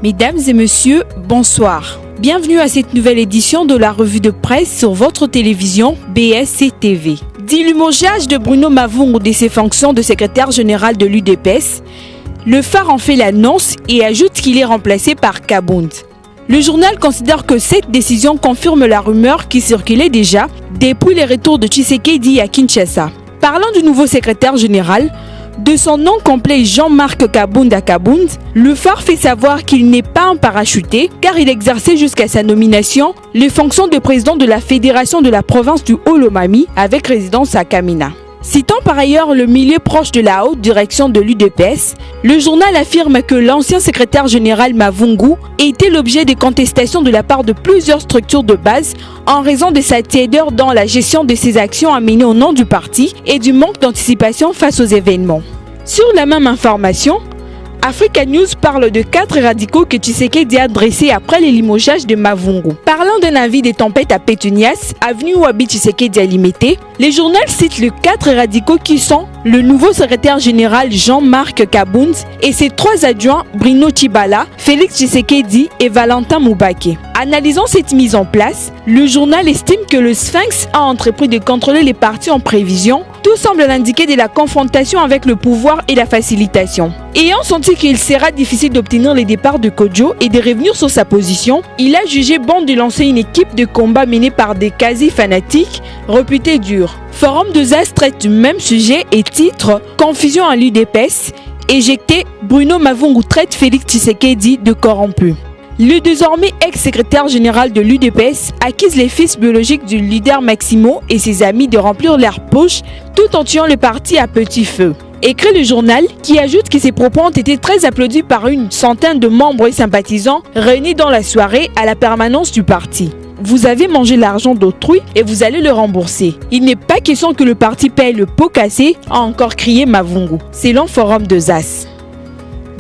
Mesdames et messieurs, bonsoir. Bienvenue à cette nouvelle édition de la revue de presse sur votre télévision BSC TV. Du limogeage de Bruno Mavungu de ses fonctions de secrétaire général de l'UDPS, le phare en fait l'annonce et ajoute qu'il est remplacé par Kabound. Le journal considère que cette décision confirme la rumeur qui circulait déjà depuis les retours de Tshisekedi à Kinshasa. Parlant du nouveau secrétaire général, de son nom complet Jean-Marc Kabound à Kabound, le phare fait savoir qu'il n'est pas un parachuté car il exerçait jusqu'à sa nomination les fonctions de président de la fédération de la province du Haut-Lomami avec résidence à Kamina. Citant par ailleurs le milieu proche de la haute direction de l'UDPS, le journal affirme que l'ancien secrétaire général Mavungu était l'objet de contestations de la part de plusieurs structures de base en raison de sa tiédeur dans la gestion de ses actions à mener au nom du parti et du manque d'anticipation face aux événements. Sur la même information, Africa News parle de 4 radicaux que Tshisekedi a dressés après les limogeages de Mavungu. Parlant d'un avis des tempêtes à Pétunias, avenue Wabi Tshisekedi à Limité, les journaux citent les 4 radicaux qui sont le nouveau secrétaire général Jean-Marc Kabound et ses 3 adjoints Bruno Tshibala, Félix Tshisekedi et Valentin Moubake. Analysant cette mise en place, le journal estime que le Sphinx a entrepris de contrôler les partis en prévision. Tout semble indiquer de la confrontation avec le pouvoir et la facilitation. Ayant senti qu'il sera difficile d'obtenir les départs de Kodjo et de revenir sur sa position, il a jugé bon de lancer une équipe de combat menée par des quasi-fanatiques réputés durs. Forum de Zas traite du même sujet et titre « Confusion à l'UDPS, éjecté, Bruno Mavungu traite Félix Tshisekedi de corrompu ». Le désormais ex-secrétaire général de l'UDPS accuse les fils biologiques du leader Maximo et ses amis de remplir leurs poches tout en tuant le parti à petit feu. Écrit le journal qui ajoute que ses propos ont été très applaudis par une centaine de membres et sympathisants réunis dans la soirée à la permanence du parti. Vous avez mangé l'argent d'autrui et vous allez le rembourser. Il n'est pas question que le parti paye le pot cassé, a encore crié Mavungu, selon Forum de Zas.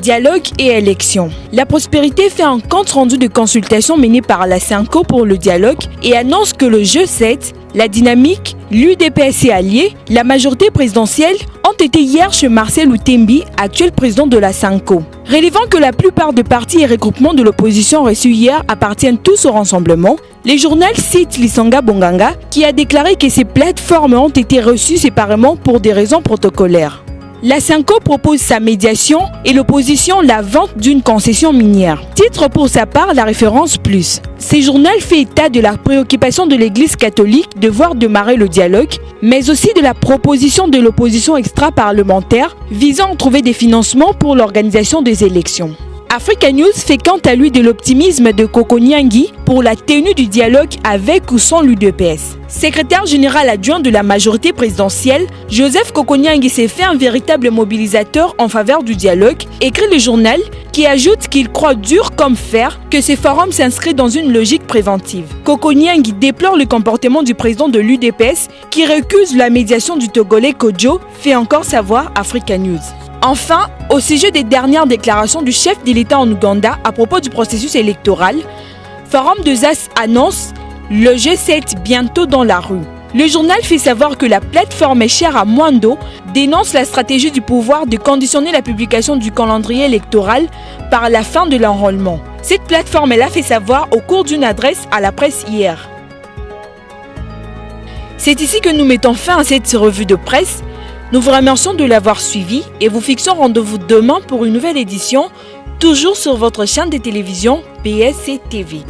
Dialogue et élection. La Prospérité fait un compte rendu de consultation mené par la Synco pour le dialogue et annonce que le jeu 7, la dynamique, l'UDPS et alliés, la majorité présidentielle ont été hier chez Marcel Outembi, actuel président de la Synco. Relevant que la plupart des partis et regroupements de l'opposition reçus hier appartiennent tous au rassemblement, les journaux citent Lisanga Bonganga qui a déclaré que ces plateformes ont été reçues séparément pour des raisons protocolaires. La Synco propose sa médiation et l'opposition la vente d'une concession minière. Titre pour sa part la référence plus. Ce journal fait état de la préoccupation de l'Église catholique de voir démarrer le dialogue, mais aussi de la proposition de l'opposition extra-parlementaire visant à trouver des financements pour l'organisation des élections. Africa News fait quant à lui de l'optimisme de Kokoniangi pour la tenue du dialogue avec ou sans l'UDPS. Secrétaire général adjoint de la majorité présidentielle, Joseph Kokoniangi s'est fait un véritable mobilisateur en faveur du dialogue, écrit le journal qui ajoute qu'il croit dur comme fer que ce forum s'inscrit dans une logique préventive. Kokoniangi déplore le comportement du président de l'UDPS qui récuse la médiation du Togolais Kodjo, fait encore savoir Africa News. Enfin, au sujet des dernières déclarations du chef de l'État en Ouganda à propos du processus électoral, Forum de Zas annonce le G7 bientôt dans la rue. Le journal fait savoir que la plateforme chère à Mwando dénonce la stratégie du pouvoir de conditionner la publication du calendrier électoral par la fin de l'enrôlement. Cette plateforme l'a fait savoir au cours d'une adresse à la presse hier. C'est ici que nous mettons fin à cette revue de presse. Nous vous remercions de l'avoir suivi et vous fixons rendez-vous demain pour une nouvelle édition, toujours sur votre chaîne de télévision BSC TV.